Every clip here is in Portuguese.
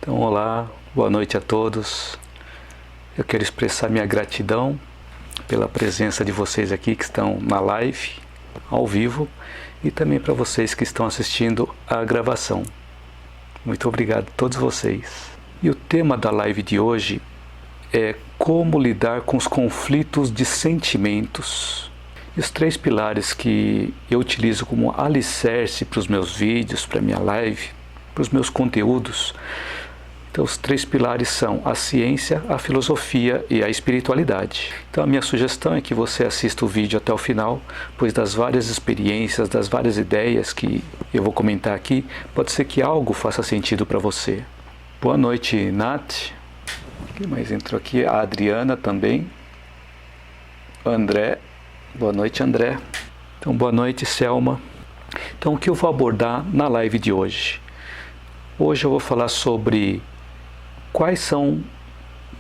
Então, olá, boa noite a todos. Eu quero expressar minha gratidão pela presença de vocês aqui que estão na live, ao vivo, e também para vocês que estão assistindo a gravação. Muito obrigado a todos vocês. E o tema da live de hoje é como lidar com os conflitos de sentimentos. E os 3 pilares que eu utilizo como alicerce para os meus vídeos, para a minha live, para os meus conteúdos. Então, os 3 pilares são a ciência, a filosofia e a espiritualidade. Então, a minha sugestão é que você assista o vídeo até o final, pois das várias experiências, das várias ideias que eu vou comentar aqui, pode ser que algo faça sentido para você. Boa noite, Nath. Quem mais entrou aqui? A Adriana também. O André. Boa noite, André. Então, boa noite, Selma. Então, o que eu vou abordar na live de hoje? Hoje eu vou falar sobre quais são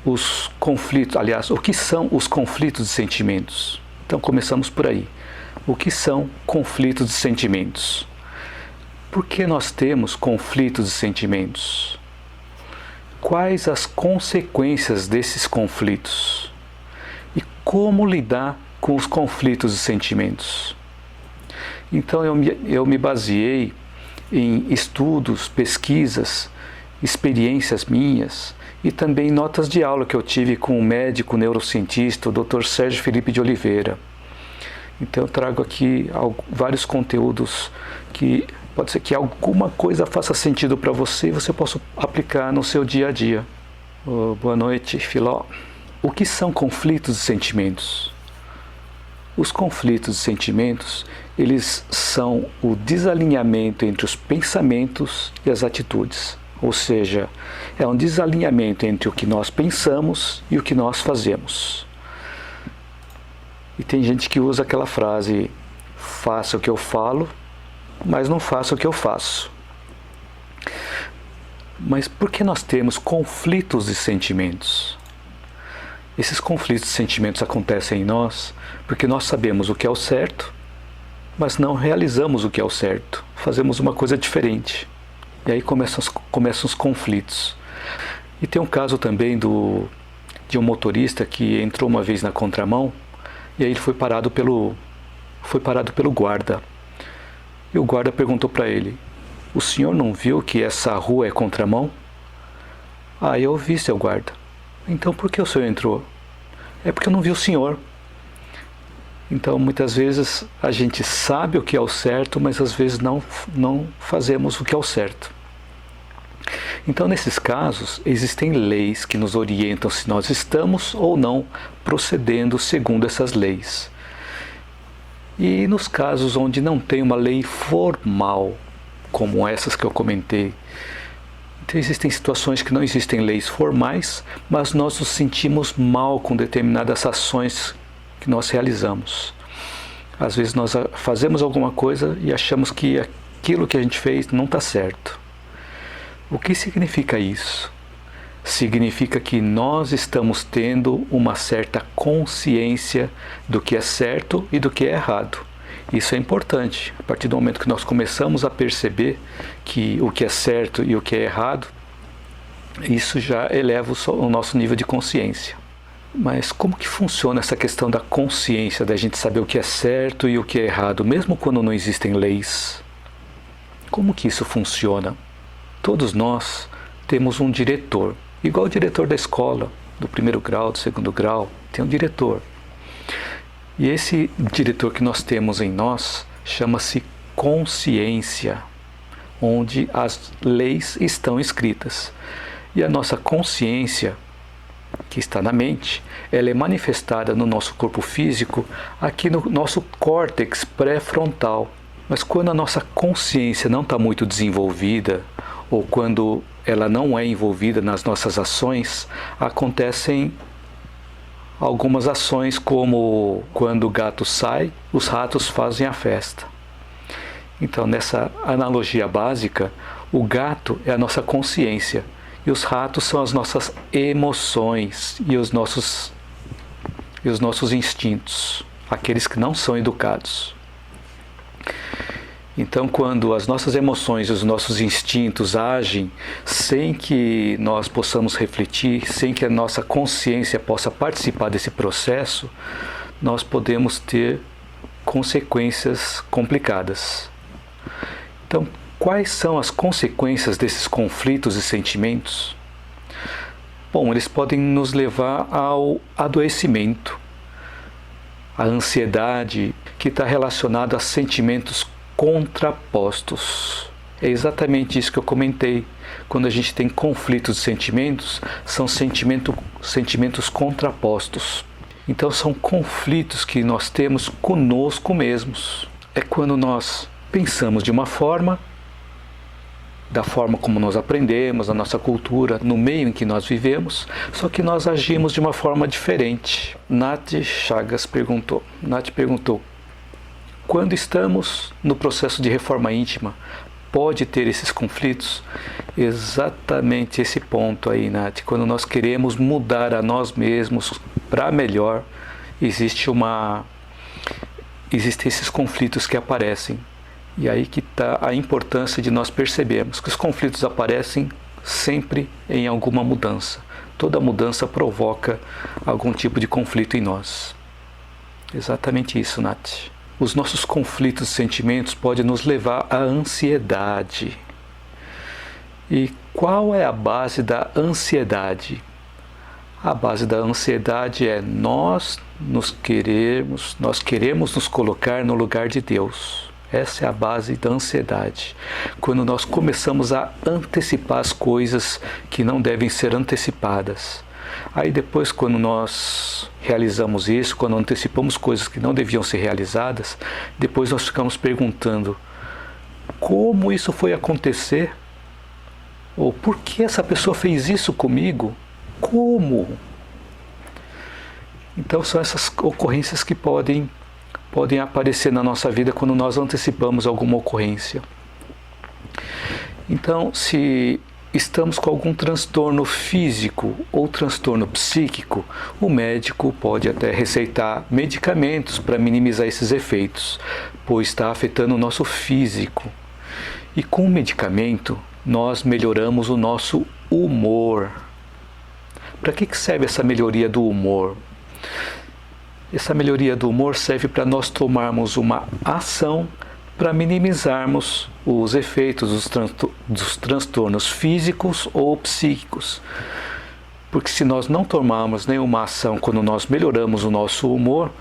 os conflitos, aliás, o que são os conflitos de sentimentos. Então, começamos por aí. O que são conflitos de sentimentos? Por que nós temos conflitos de sentimentos? Quais as consequências desses conflitos? E como lidar com os conflitos de sentimentos? Então, eu me baseei em estudos, pesquisas, experiências minhas e também notas de aula que eu tive com o médico neurocientista, o Dr. Sérgio Felipe de Oliveira. Então eu trago aqui vários conteúdos que pode ser que alguma coisa faça sentido para você e você possa aplicar no seu dia a dia. Boa noite, Filó. O que são conflitos de sentimentos? Os conflitos de sentimentos, eles são o desalinhamento entre os pensamentos e as atitudes. Ou seja, é um desalinhamento entre o que nós pensamos e o que nós fazemos. E tem gente que usa aquela frase, faça o que eu falo, mas não faça o que eu faço. Mas por que nós temos conflitos de sentimentos? Esses conflitos de sentimentos acontecem em nós porque nós sabemos o que é o certo, mas não realizamos o que é o certo. Fazemos uma coisa diferente. E aí começam os conflitos. E tem um caso também de um motorista que entrou uma vez na contramão e aí ele foi parado pelo guarda. E o guarda perguntou para ele, o senhor não viu que essa rua é contramão? Ah, eu vi, seu guarda. Então por que o senhor entrou? É porque eu não vi o senhor. Então muitas vezes a gente sabe o que é o certo, mas às vezes não fazemos o que é o certo. Então nesses casos existem leis que nos orientam se nós estamos ou não procedendo segundo essas leis. E nos casos onde não tem uma lei formal, como essas que eu comentei, então existem situações que não existem leis formais, mas nós nos sentimos mal com determinadas ações que nós realizamos. Às vezes nós fazemos alguma coisa e achamos que aquilo que a gente fez não está certo. O que significa isso? Significa que nós estamos tendo uma certa consciência do que é certo e do que é errado. Isso é importante. A partir do momento que nós começamos a perceber que o que é certo e o que é errado, isso já eleva o nosso nível de consciência. Mas como que funciona essa questão da consciência, da gente saber o que é certo e o que é errado, mesmo quando não existem leis? Como que isso funciona? Todos nós temos um diretor, igual o diretor da escola, do 1º grau, do 2º grau, tem um diretor. E esse diretor que nós temos em nós chama-se consciência, onde as leis estão escritas. E a nossa consciência, que está na mente, ela é manifestada no nosso corpo físico, aqui no nosso córtex pré-frontal. Mas quando a nossa consciência não está muito desenvolvida, ou quando ela não é envolvida nas nossas ações, acontecem algumas ações como quando o gato sai, os ratos fazem a festa. Então, nessa analogia básica, o gato é a nossa consciência e os ratos são as nossas emoções e os nossos instintos, aqueles que não são educados. Então, quando as nossas emoções e os nossos instintos agem sem que nós possamos refletir, sem que a nossa consciência possa participar desse processo, nós podemos ter consequências complicadas. Então, quais são as consequências desses conflitos e sentimentos? Bom, eles podem nos levar ao adoecimento, a ansiedade, que está relacionada a sentimentos contrapostos. É exatamente isso que eu comentei. Quando a gente tem conflitos de sentimentos, são sentimentos contrapostos. Então são conflitos que nós temos conosco mesmos. É quando nós pensamos de uma forma, da forma como nós aprendemos, na nossa cultura, no meio em que nós vivemos, só que nós agimos de uma forma diferente. Nath perguntou, quando estamos no processo de reforma íntima, pode ter esses conflitos? Exatamente esse ponto aí, Nath. Quando nós queremos mudar a nós mesmos para melhor, existem esses conflitos que aparecem. E aí que está a importância de nós percebermos que os conflitos aparecem sempre em alguma mudança. Toda mudança provoca algum tipo de conflito em nós. Exatamente isso, Nath. Os nossos conflitos e sentimentos podem nos levar à ansiedade. E qual é a base da ansiedade? A base da ansiedade é nós queremos nos colocar no lugar de Deus. Essa é a base da ansiedade. Quando nós começamos a antecipar as coisas que não devem ser antecipadas. Aí depois, quando nós realizamos isso, quando antecipamos coisas que não deviam ser realizadas, depois nós ficamos perguntando: como isso foi acontecer? Ou por que essa pessoa fez isso comigo? Como? Então são essas ocorrências que podem aparecer na nossa vida quando nós antecipamos alguma ocorrência. Então, se estamos com algum transtorno físico ou transtorno psíquico, o médico pode até receitar medicamentos para minimizar esses efeitos, pois está afetando o nosso físico. E com o medicamento, nós melhoramos o nosso humor. Para que serve essa melhoria do humor? Essa melhoria do humor serve para nós tomarmos uma ação para minimizarmos os efeitos dos transtornos físicos ou psíquicos. Porque se nós não tomarmos nenhuma ação quando nós melhoramos o nosso humor,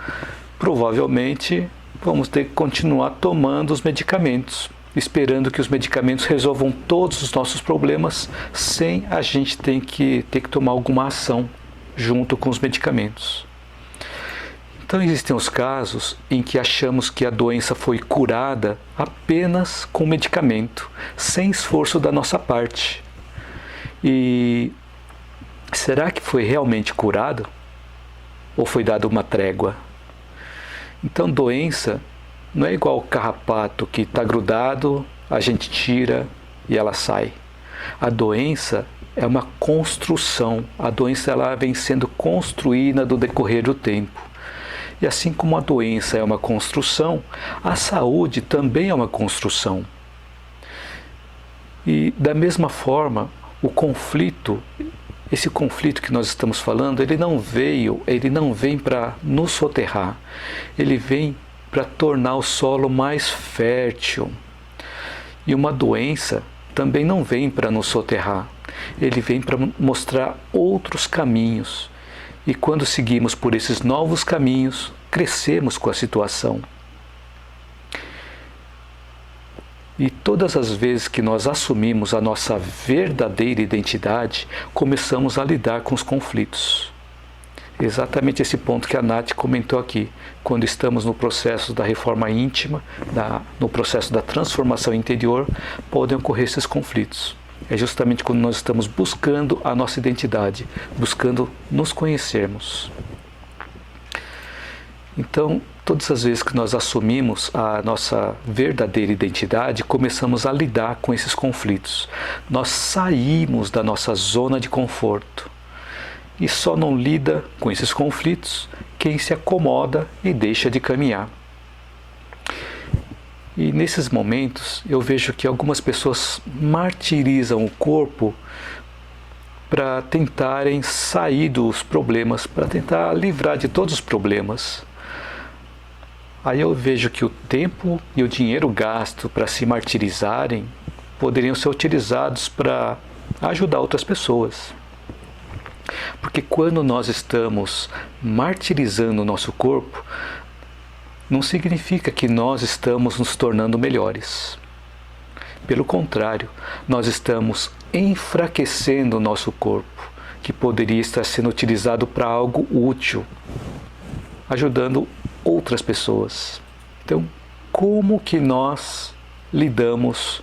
provavelmente vamos ter que continuar tomando os medicamentos, esperando que os medicamentos resolvam todos os nossos problemas sem a gente ter que tomar alguma ação junto com os medicamentos. Então existem os casos em que achamos que a doença foi curada apenas com medicamento, sem esforço da nossa parte. E será que foi realmente curado? Ou foi dada uma trégua? Então doença não é igual ao carrapato que está grudado, a gente tira e ela sai. A doença é uma construção, a doença ela vem sendo construída no decorrer do tempo. E assim como a doença é uma construção, a saúde também é uma construção. E da mesma forma, esse conflito que nós estamos falando, ele não vem para nos soterrar, ele vem para tornar o solo mais fértil. E uma doença também não vem para nos soterrar, ele vem para mostrar outros caminhos. E quando seguimos por esses novos caminhos, crescemos com a situação. E todas as vezes que nós assumimos a nossa verdadeira identidade, começamos a lidar com os conflitos. Exatamente esse ponto que a Nath comentou aqui. Quando estamos no processo da reforma íntima, no processo da transformação interior, podem ocorrer esses conflitos. É justamente quando nós estamos buscando a nossa identidade, buscando nos conhecermos. Então, todas as vezes que nós assumimos a nossa verdadeira identidade, começamos a lidar com esses conflitos. Nós saímos da nossa zona de conforto. E só não lida com esses conflitos quem se acomoda e deixa de caminhar. E nesses momentos eu vejo que algumas pessoas martirizam o corpo para tentarem sair dos problemas, para tentar livrar de todos os problemas. Aí eu vejo que o tempo e o dinheiro gasto para se martirizarem poderiam ser utilizados para ajudar outras pessoas. Porque quando nós estamos martirizando o nosso corpo, não significa que nós estamos nos tornando melhores. Pelo contrário, nós estamos enfraquecendo o nosso corpo, que poderia estar sendo utilizado para algo útil, ajudando outras pessoas. Então, como que nós lidamos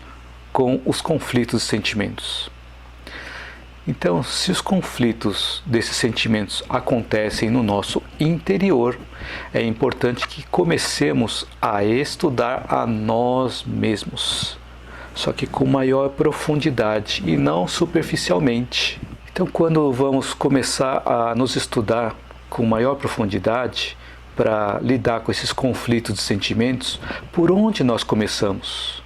com os conflitos de sentimentos? Então, se os conflitos desses sentimentos acontecem no nosso interior, é importante que comecemos a estudar a nós mesmos, só que com maior profundidade e não superficialmente. Então, quando vamos começar a nos estudar com maior profundidade para lidar com esses conflitos de sentimentos, por onde nós começamos?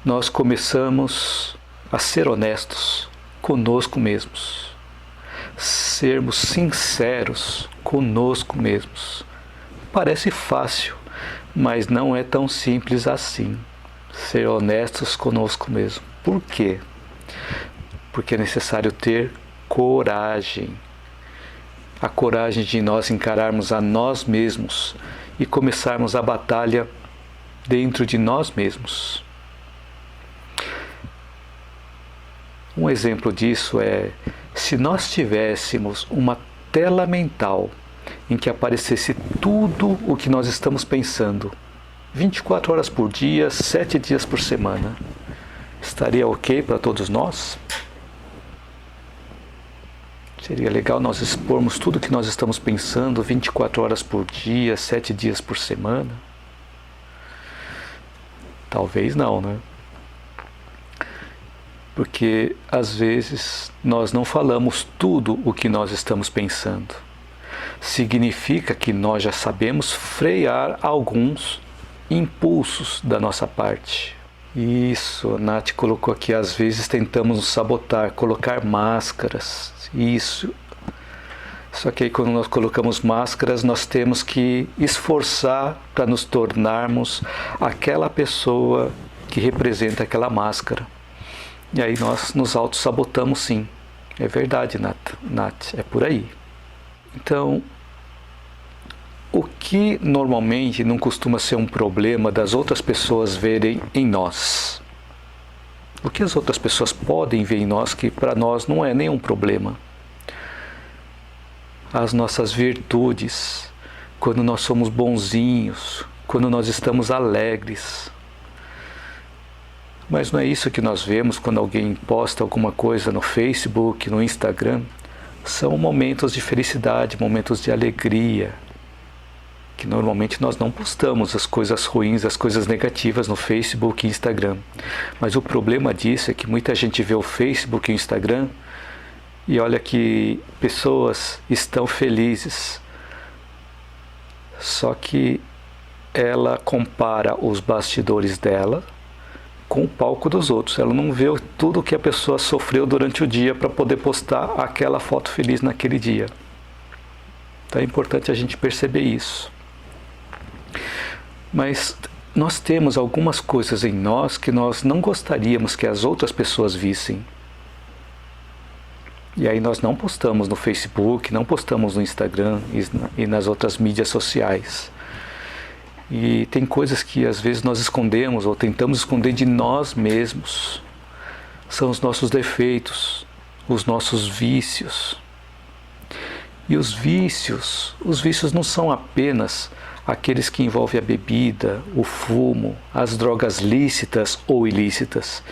Nós começamos a ser honestos conosco mesmos, sermos sinceros conosco mesmos. Parece fácil, mas não é tão simples assim, ser honestos conosco mesmo. Por quê? Porque é necessário ter coragem, a coragem de nós encararmos a nós mesmos e começarmos a batalha dentro de nós mesmos. Um exemplo disso é se nós tivéssemos uma tela mental em que aparecesse tudo o que nós estamos pensando, 24 horas por dia, 7 dias por semana, estaria ok para todos nós? Seria legal nós expormos tudo o que nós estamos pensando 24 horas por dia, 7 dias por semana? Talvez não, né? Porque às vezes nós não falamos tudo o que nós estamos pensando. Significa que nós já sabemos frear alguns impulsos da nossa parte. Isso, a Nath colocou aqui, às vezes tentamos nos sabotar, colocar máscaras. Isso. Só que aí quando nós colocamos máscaras, nós temos que esforçar para nos tornarmos aquela pessoa que representa aquela máscara. E aí nós nos auto-sabotamos, sim. É verdade, Nath, é por aí. Então, o que normalmente não costuma ser um problema das outras pessoas verem em nós? O que as outras pessoas podem ver em nós que para nós não é nenhum problema? As nossas virtudes, quando nós somos bonzinhos, quando nós estamos alegres. Mas não é isso que nós vemos quando alguém posta alguma coisa no Facebook, no Instagram. São momentos de felicidade, momentos de alegria, que normalmente nós não postamos as coisas ruins, as coisas negativas no Facebook e Instagram. Mas o problema disso é que muita gente vê o Facebook e o Instagram e olha que pessoas estão felizes. Só que ela compara os bastidores dela com o palco dos outros. Ela não vê tudo que a pessoa sofreu durante o dia para poder postar aquela foto feliz naquele dia. Então é importante a gente perceber isso. Mas nós temos algumas coisas em nós que nós não gostaríamos que as outras pessoas vissem. E aí nós não postamos no Facebook, não postamos no Instagram e nas outras mídias sociais. E tem coisas que às vezes nós escondemos ou tentamos esconder de nós mesmos. São os nossos defeitos, os nossos vícios. E os vícios não são apenas aqueles que envolvem a bebida, o fumo, as drogas lícitas ou ilícitas.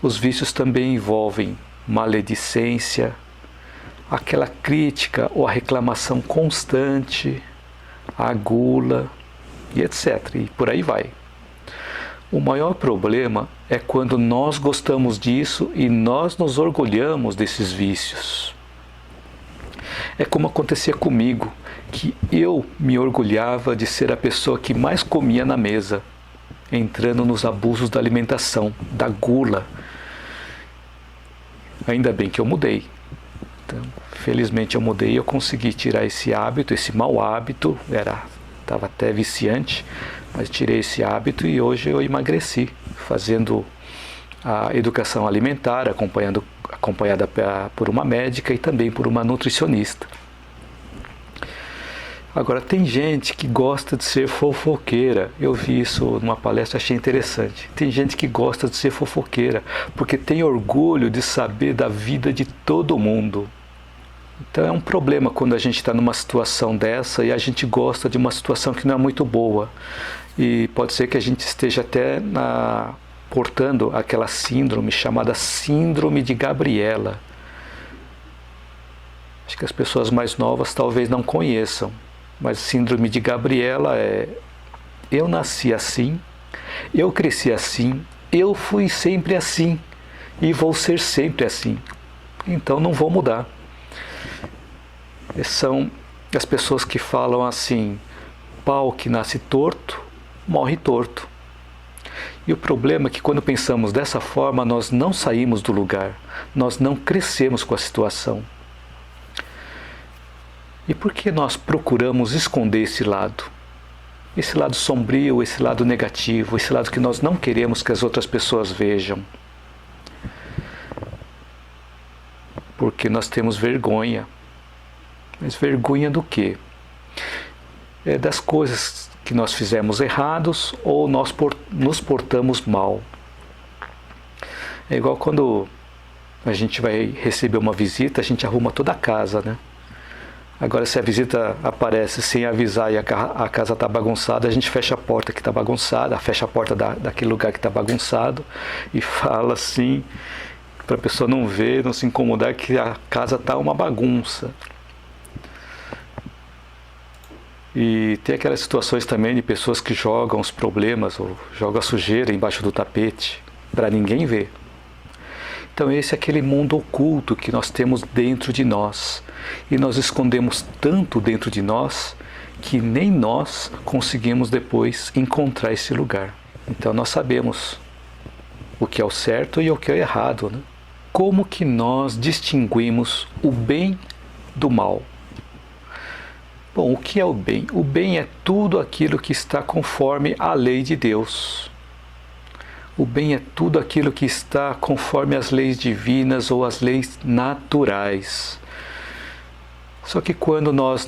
Os vícios também envolvem maledicência, aquela crítica ou a reclamação constante, a gula, e etc. E por aí vai. O maior problema é quando nós gostamos disso e nós nos orgulhamos desses vícios. É como acontecia comigo, que eu me orgulhava de ser a pessoa que mais comia na mesa, entrando nos abusos da alimentação, da gula. Ainda bem que eu mudei. Então, felizmente eu mudei e eu consegui tirar esse hábito, esse mau hábito, estava até viciante, mas tirei esse hábito e hoje eu emagreci, fazendo a educação alimentar, acompanhada por uma médica e também por uma nutricionista. Agora, tem gente que gosta de ser fofoqueira. Eu vi isso numa palestra, achei interessante. Tem gente que gosta de ser fofoqueira porque tem orgulho de saber da vida de todo mundo. Então é um problema quando a gente está numa situação dessa e a gente gosta de uma situação que não é muito boa. E pode ser que a gente esteja até portando aquela síndrome chamada Síndrome de Gabriela. Acho que as pessoas mais novas talvez não conheçam. Mas Síndrome de Gabriela eu nasci assim, eu cresci assim, eu fui sempre assim e vou ser sempre assim. Então não vou mudar. São as pessoas que falam assim: pau que nasce torto, morre torto. E o problema é que quando pensamos dessa forma, nós não saímos do lugar, nós não crescemos com a situação. E por que nós procuramos esconder esse lado? Esse lado sombrio, esse lado negativo, esse lado que nós não queremos que as outras pessoas vejam. Porque nós temos vergonha. Mas vergonha do quê? É das coisas que nós fizemos errados ou nós nos portamos mal. É igual quando a gente vai receber uma visita, a gente arruma toda a casa, né? Agora, se a visita aparece sem avisar e a casa está bagunçada, a gente fecha a porta que está bagunçada, fecha a porta daquele lugar que está bagunçado e fala assim, para a pessoa não ver, não se incomodar que a casa está uma bagunça. E tem aquelas situações também de pessoas que jogam os problemas ou jogam a sujeira embaixo do tapete para ninguém ver. Então esse é aquele mundo oculto que nós temos dentro de nós. E nós escondemos tanto dentro de nós que nem nós conseguimos depois encontrar esse lugar. Então nós sabemos o que é o certo e o que é o errado, né? Como que nós distinguimos o bem do mal? Bom, o que é o bem? O bem é tudo aquilo que está conforme a lei de Deus. O bem é tudo aquilo que está conforme as leis divinas ou as leis naturais. Só que quando nós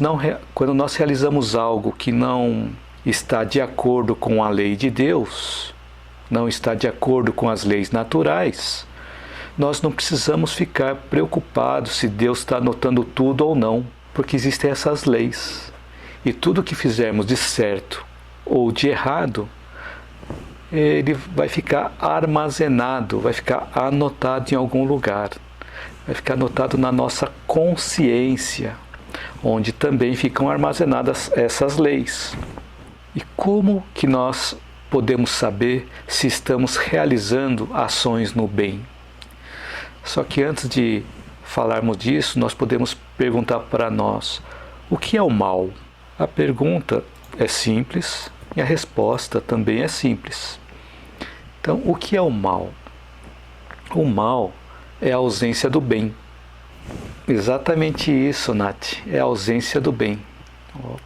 realizamos algo que não está de acordo com a lei de Deus, não está de acordo com as leis naturais, nós não precisamos ficar preocupados se Deus está anotando tudo ou não, porque existem essas leis. E tudo que fizermos de certo ou de errado, ele vai ficar armazenado, vai ficar anotado em algum lugar, vai ficar anotado na nossa consciência, onde também ficam armazenadas essas leis. E como que nós podemos saber se estamos realizando ações no bem? Só que antes de falarmos disso, nós podemos perguntar para nós: o que é o mal? A pergunta é simples e a resposta também é simples. Então, o que é o mal? O mal é a ausência do bem. Exatamente isso, Nath. É a ausência do bem.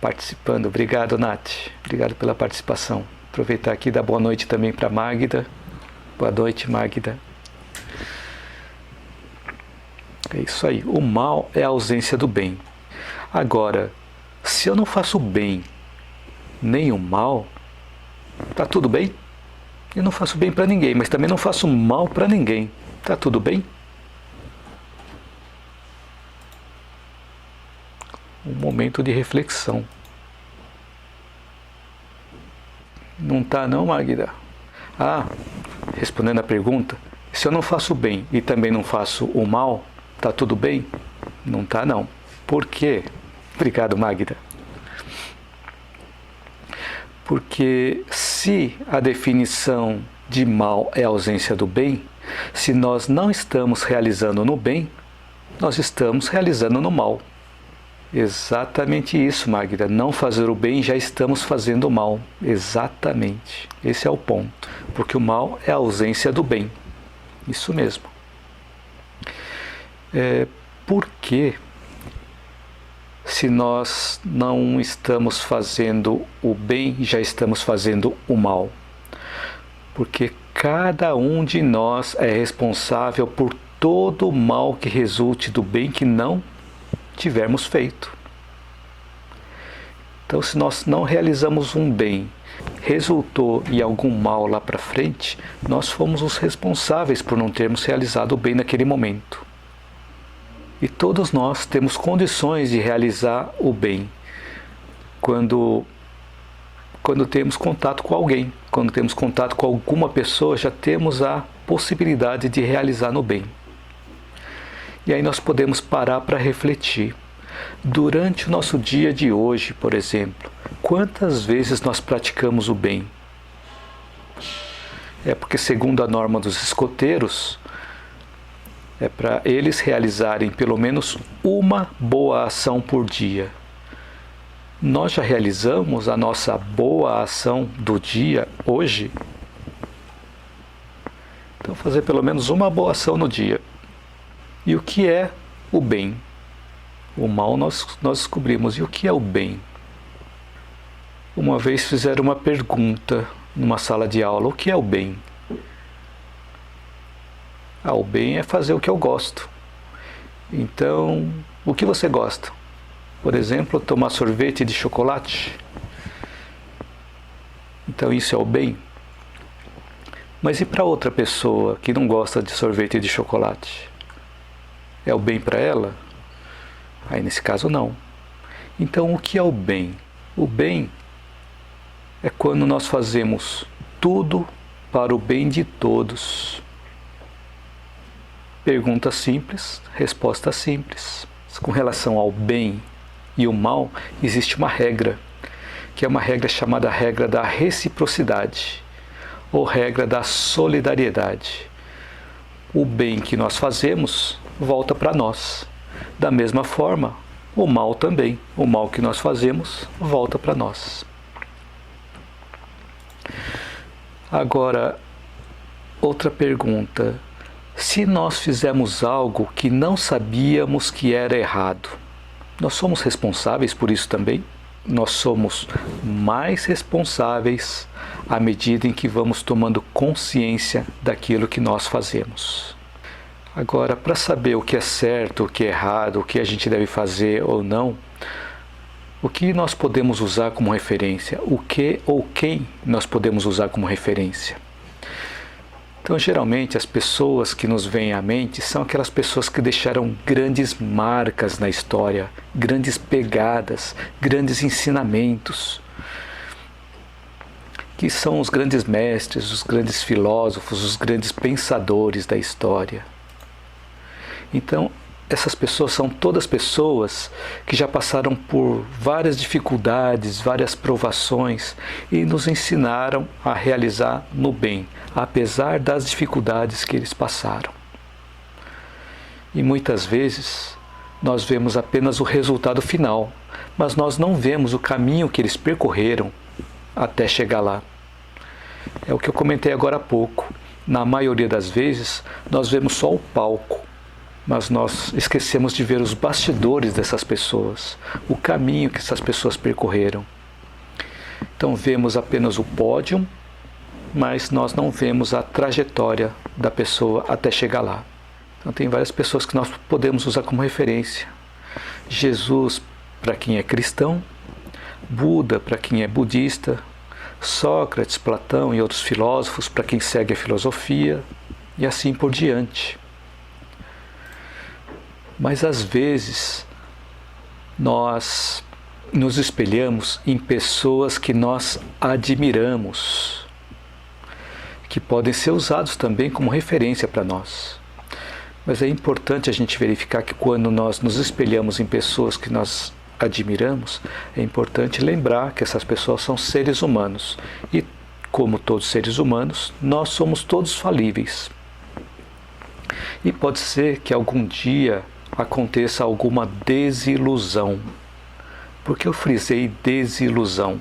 Participando. Obrigado, Nath. Obrigado pela participação. Aproveitar aqui e dar boa noite também para Magda. Boa noite, Magda. É isso aí. O mal é a ausência do bem. Agora, se eu não faço bem nem o mal, tá tudo bem? Eu não faço bem para ninguém, mas também não faço mal para ninguém. Tá tudo bem? Um momento de reflexão. Não tá não, Magda? Respondendo a pergunta, se eu não faço bem e também não faço o mal, tá tudo bem? Não tá não. Por quê? Obrigado, Magda. Porque se a definição de mal é a ausência do bem, se nós não estamos realizando no bem, nós estamos realizando no mal. Exatamente isso, Magda. Não fazer o bem, já estamos fazendo o mal. Exatamente. Esse é o ponto. Porque o mal é a ausência do bem. Isso mesmo. Por que, se nós não estamos fazendo o bem, já estamos fazendo o mal? Porque cada um de nós é responsável por todo o mal que resulte do bem que não tivermos feito. Então, se nós não realizamos um bem, resultou em algum mal lá para frente, nós fomos os responsáveis por não termos realizado o bem naquele momento. E todos nós temos condições de realizar o bem quando temos contato com alguém, quando temos contato com alguma pessoa, já temos a possibilidade de realizar no bem. E aí nós podemos parar para refletir. Durante o nosso dia de hoje, por exemplo, quantas vezes nós praticamos o bem? Porque segundo a norma dos escoteiros, é para eles realizarem pelo menos uma boa ação por dia. Nós já realizamos a nossa boa ação do dia hoje? Então, fazer pelo menos uma boa ação no dia. E o que é o bem? O mal nós descobrimos. E o que é o bem? Uma vez fizeram uma pergunta numa sala de aula: o que é o bem? O bem é fazer o que eu gosto. Então, o que você gosta? Por exemplo, tomar sorvete de chocolate. Então isso é o bem? Mas e para outra pessoa que não gosta de sorvete de chocolate? É o bem para ela? Aí nesse caso não. Então o que é o bem? O bem é quando nós fazemos tudo para o bem de todos. Pergunta simples, resposta simples. Com relação ao bem e o mal, existe uma regra, que é uma regra chamada regra da reciprocidade, ou regra da solidariedade. O bem que nós fazemos volta para nós. Da mesma forma, o mal também. O mal que nós fazemos volta para nós. Agora, outra pergunta. Se nós fizemos algo que não sabíamos que era errado, nós somos responsáveis por isso também? Nós somos mais responsáveis à medida em que vamos tomando consciência daquilo que nós fazemos. Agora, para saber o que é certo, o que é errado, o que a gente deve fazer ou não, o que nós podemos usar como referência? O que ou quem nós podemos usar como referência? Então, geralmente, as pessoas que nos vêm à mente são aquelas pessoas que deixaram grandes marcas na história, grandes pegadas, grandes ensinamentos, que são os grandes mestres, os grandes filósofos, os grandes pensadores da história. Então, essas pessoas são todas pessoas que já passaram por várias dificuldades, várias provações e nos ensinaram a realizar no bem, apesar das dificuldades que eles passaram. E muitas vezes nós vemos apenas o resultado final, mas nós não vemos o caminho que eles percorreram até chegar lá. É o que eu comentei agora há pouco. Na maioria das vezes, nós vemos só o palco, mas nós esquecemos de ver os bastidores dessas pessoas, o caminho que essas pessoas percorreram. Então vemos apenas o pódio, mas nós não vemos a trajetória da pessoa até chegar lá. Então tem várias pessoas que nós podemos usar como referência. Jesus para quem é cristão, Buda para quem é budista, Sócrates, Platão e outros filósofos para quem segue a filosofia, e assim por diante. Mas às vezes nós nos espelhamos em pessoas que nós admiramos, que podem ser usados também como referência para nós. Mas é importante a gente verificar que quando nós nos espelhamos em pessoas que nós admiramos, é importante lembrar que essas pessoas são seres humanos e, como todos seres humanos, nós somos todos falíveis. E pode ser que algum dia aconteça alguma desilusão. Por que eu frisei desilusão?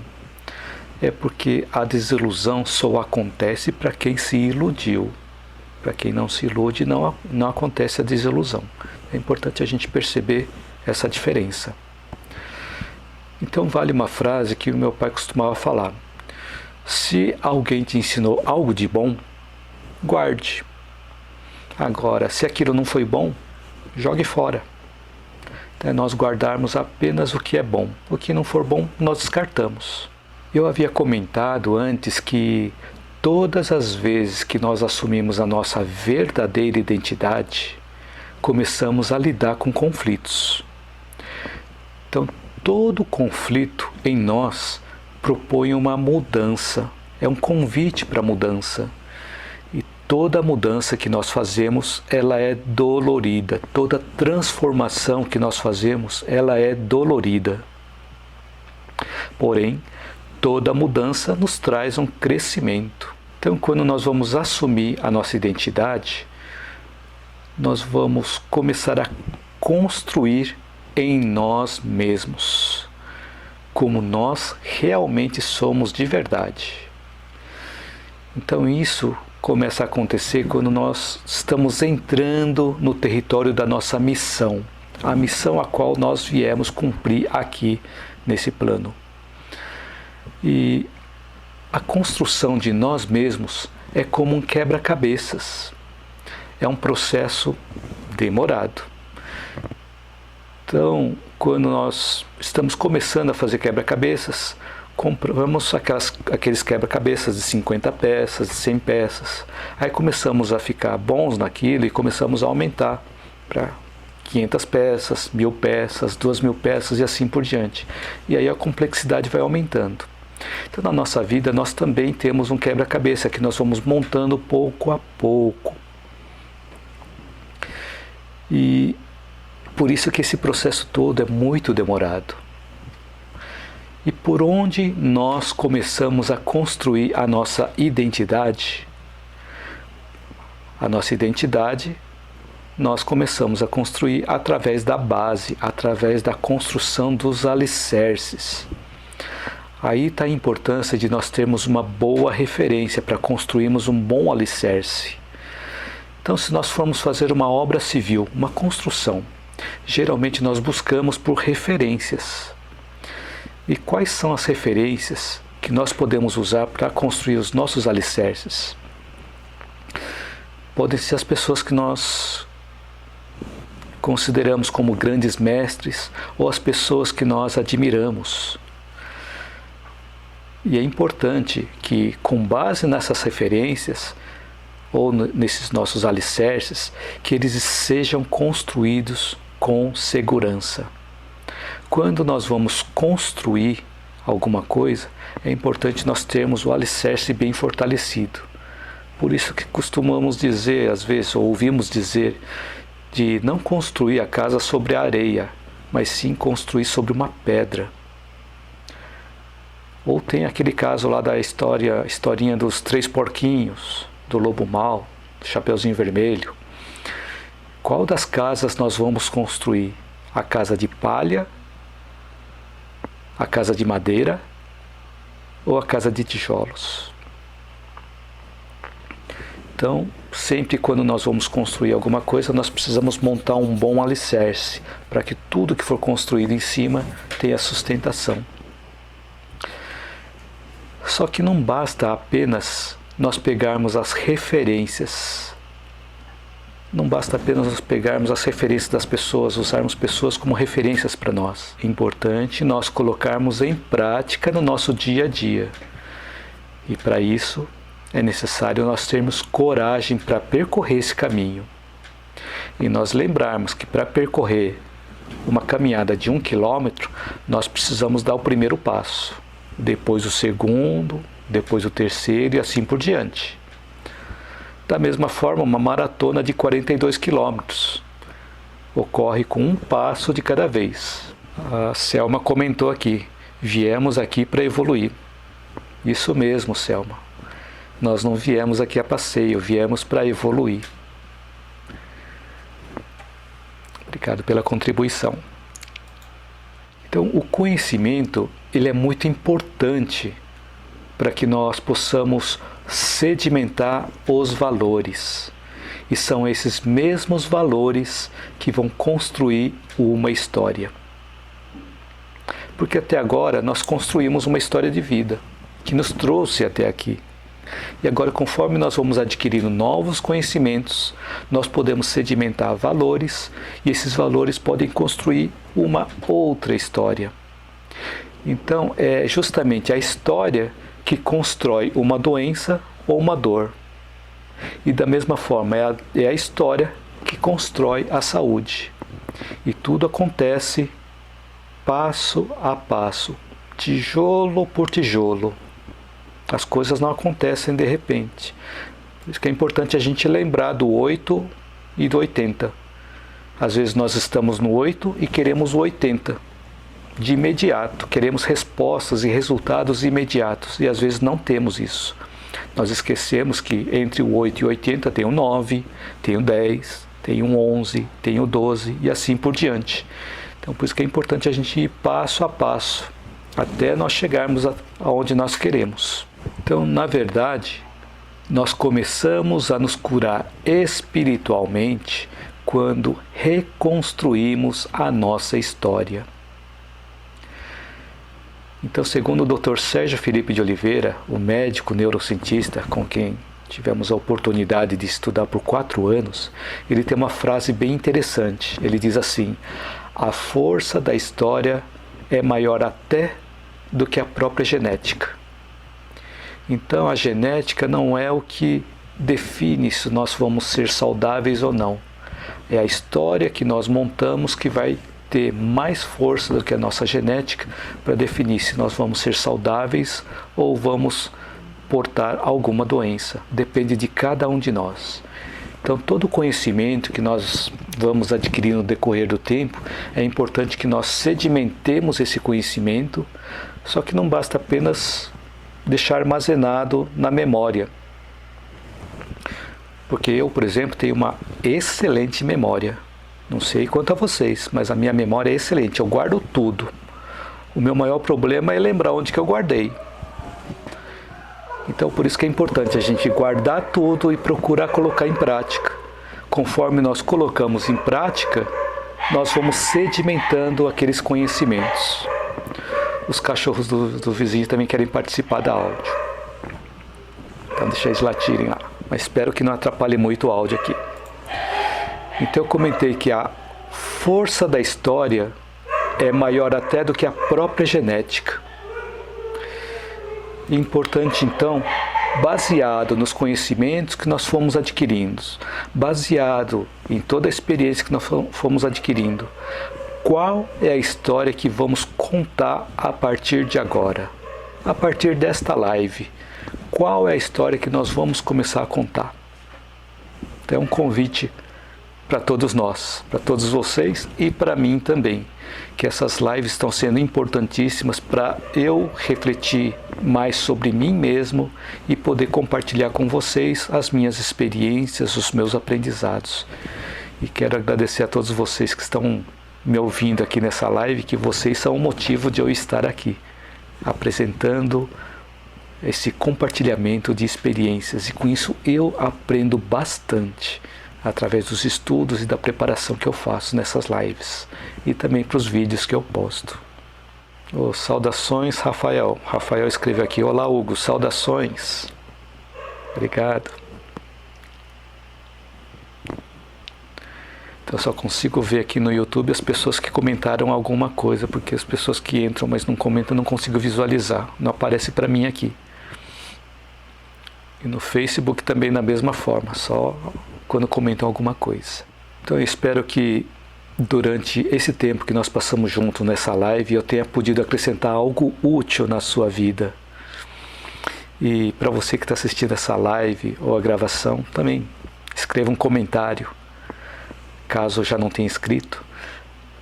É porque a desilusão só acontece para quem se iludiu. Para quem não se ilude, não acontece a desilusão. É importante a gente perceber essa diferença. Então vale uma frase que o meu pai costumava falar: se alguém te ensinou algo de bom, guarde. Agora, se aquilo não foi bom, jogue fora. É nós guardarmos apenas o que é bom. O que não for bom, nós descartamos. Eu havia comentado antes que todas as vezes que nós assumimos a nossa verdadeira identidade, começamos a lidar com conflitos. Então, todo conflito em nós propõe uma mudança, é um convite para a mudança. E toda mudança que nós fazemos, ela é dolorida. Toda transformação que nós fazemos, ela é dolorida. Porém, toda mudança nos traz um crescimento. Então, quando nós vamos assumir a nossa identidade, nós vamos começar a construir em nós mesmos, como nós realmente somos de verdade. Então isso começa a acontecer quando nós estamos entrando no território da nossa missão, a missão a qual nós viemos cumprir aqui nesse plano. E a construção de nós mesmos é como um quebra-cabeças. É um processo demorado. Então, quando nós estamos começando a fazer quebra-cabeças, compramos aqueles quebra-cabeças de 50 peças, de 100 peças. Aí começamos a ficar bons naquilo e começamos a aumentar para 500 peças, 1000 peças, 2000 peças e assim por diante. E aí a complexidade vai aumentando. Então, na nossa vida, nós também temos um quebra-cabeça que nós vamos montando pouco a pouco. E por isso que esse processo todo é muito demorado. E por onde nós começamos a construir a nossa identidade? A nossa identidade nós começamos a construir através da base, através da construção dos alicerces. Aí está a importância de nós termos uma boa referência para construirmos um bom alicerce. Então, se nós formos fazer uma obra civil, uma construção, geralmente nós buscamos por referências. E quais são as referências que nós podemos usar para construir os nossos alicerces? Podem ser as pessoas que nós consideramos como grandes mestres ou as pessoas que nós admiramos. E é importante que, com base nessas referências, ou nesses nossos alicerces, que eles sejam construídos com segurança. Quando nós vamos construir alguma coisa, é importante nós termos o alicerce bem fortalecido. Por isso que costumamos dizer, às vezes, ou ouvimos dizer, de não construir a casa sobre a areia, mas sim construir sobre uma pedra. Ou tem aquele caso lá da historinha dos 3 porquinhos, do lobo mau, do Chapeuzinho Vermelho. Qual das casas nós vamos construir? A casa de palha, a casa de madeira ou a casa de tijolos? Então, sempre quando nós vamos construir alguma coisa, nós precisamos montar um bom alicerce, para que tudo que for construído em cima tenha sustentação. Só que não basta apenas nós pegarmos as referências. Não basta apenas nós pegarmos as referências das pessoas, usarmos pessoas como referências para nós. É importante nós colocarmos em prática no nosso dia a dia. E para isso é necessário nós termos coragem para percorrer esse caminho. E nós lembrarmos que para percorrer uma caminhada de 1 quilômetro, nós precisamos dar o primeiro passo. Depois o segundo, depois o terceiro e assim por diante. Da mesma forma, uma maratona de 42 quilômetros ocorre com um passo de cada vez. A Selma comentou aqui, viemos aqui para evoluir. Isso mesmo, Selma. Nós não viemos aqui a passeio, viemos para evoluir. Obrigado pela contribuição. Então, o conhecimento, ele é muito importante para que nós possamos sedimentar os valores. E são esses mesmos valores que vão construir uma história. Porque até agora nós construímos uma história de vida que nos trouxe até aqui. E agora, conforme nós vamos adquirindo novos conhecimentos, nós podemos sedimentar valores e esses valores podem construir uma outra história. Então, é justamente a história que constrói uma doença ou uma dor. E da mesma forma, é a história que constrói a saúde. E tudo acontece passo a passo, tijolo por tijolo. As coisas não acontecem de repente. Por isso que é importante a gente lembrar do 8 e do 80. Às vezes nós estamos no 8 e queremos o 80. De imediato, queremos respostas e resultados imediatos. E às vezes não temos isso. Nós esquecemos que entre o 8 e o 80 tem o 9, tem o 10, tem o 11, tem o 12 e assim por diante. Então por isso que é importante a gente ir passo a passo, até nós chegarmos aonde nós queremos. Então, na verdade, nós começamos a nos curar espiritualmente quando reconstruímos a nossa história. Então, segundo o Dr. Sérgio Felipe de Oliveira, o médico neurocientista com quem tivemos a oportunidade de estudar por 4 anos, ele tem uma frase bem interessante. Ele diz assim: a força da história é maior até do que a própria genética. Então a genética não é o que define se nós vamos ser saudáveis ou não. É a história que nós montamos que vai ter mais força do que a nossa genética para definir se nós vamos ser saudáveis ou vamos portar alguma doença. Depende de cada um de nós. Então todo conhecimento que nós vamos adquirir no decorrer do tempo, é importante que nós sedimentemos esse conhecimento, só que não basta apenas deixar armazenado na memória. Porque eu, por exemplo, tenho uma excelente memória. Não sei quanto a vocês, mas a minha memória é excelente. Eu guardo tudo. O meu maior problema é lembrar onde que eu guardei. Então, por isso que é importante a gente guardar tudo e procurar colocar em prática. Conforme nós colocamos em prática, nós vamos sedimentando aqueles conhecimentos. Os cachorros do vizinho também querem participar da áudio. Então deixa eles latirem lá. Mas espero que não atrapalhe muito o áudio aqui. Então eu comentei que a força da história é maior até do que a própria genética. É importante então, baseado nos conhecimentos que nós fomos adquirindo, baseado em toda a experiência que nós fomos adquirindo, qual é a história que vamos contar a partir de agora? A partir desta live, qual é a história que nós vamos começar a contar? Então é um convite para todos nós, para todos vocês e para mim também, que essas lives estão sendo importantíssimas para eu refletir mais sobre mim mesmo e poder compartilhar com vocês as minhas experiências, os meus aprendizados. E quero agradecer a todos vocês que estão me ouvindo aqui nessa live, que vocês são o motivo de eu estar aqui, apresentando esse compartilhamento de experiências. E com isso eu aprendo bastante, através dos estudos e da preparação que eu faço nessas lives, e também para os vídeos que eu posto. Saudações, Rafael. Rafael escreveu aqui: olá, Hugo, saudações. Obrigado. Então eu só consigo ver aqui no YouTube as pessoas que comentaram alguma coisa, porque as pessoas que entram mas não comentam, eu não consigo visualizar, não aparece para mim aqui. E no Facebook também da mesma forma, só quando comentam alguma coisa. Então eu espero que durante esse tempo que nós passamos juntos nessa live eu tenha podido acrescentar algo útil na sua vida. E para você que está assistindo essa live ou a gravação, também escreva um comentário, caso eu já não tenha escrito,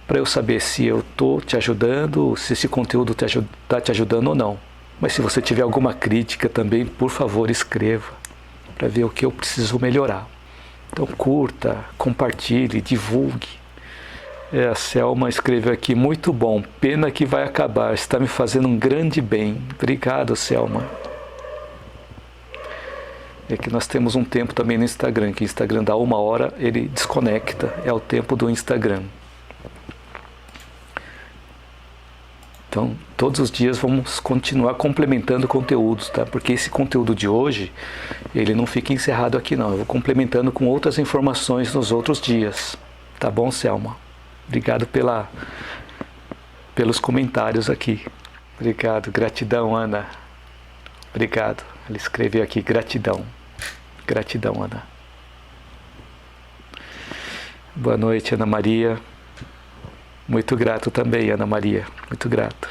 para eu saber se eu estou te ajudando, se esse conteúdo está te ajudando ou não. Mas se você tiver alguma crítica também, por favor, escreva, para ver o que eu preciso melhorar. Então curta, compartilhe, divulgue. A Selma escreveu aqui, muito bom, pena que vai acabar, está me fazendo um grande bem. Obrigado, Selma. É que nós temos um tempo também no Instagram, que o Instagram dá 1 hora, ele desconecta, é o tempo do Instagram. Então, todos os dias vamos continuar complementando conteúdos, tá? Porque esse conteúdo de hoje, ele não fica encerrado aqui não, eu vou complementando com outras informações nos outros dias. Tá bom, Selma? Obrigado pelos comentários aqui. Obrigado, gratidão, Ana. Obrigado. Ela escreveu aqui, gratidão. Gratidão, Ana. Boa noite, Ana Maria. Muito grato também, Ana Maria. Muito grato.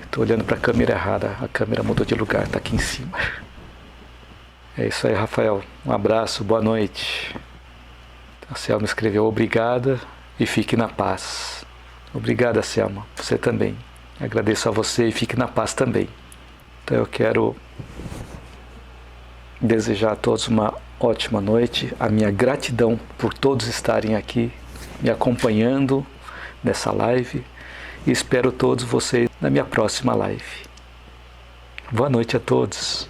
Estou olhando para a câmera errada. A câmera mudou de lugar, está aqui em cima. É isso aí, Rafael. Um abraço, boa noite. A Selma escreveu obrigada e fique na paz. Obrigada, Selma. Você também. Agradeço a você e fique na paz também. Então eu quero desejar a todos uma ótima noite. A minha gratidão por todos estarem aqui me acompanhando nessa live. E espero todos vocês na minha próxima live. Boa noite a todos.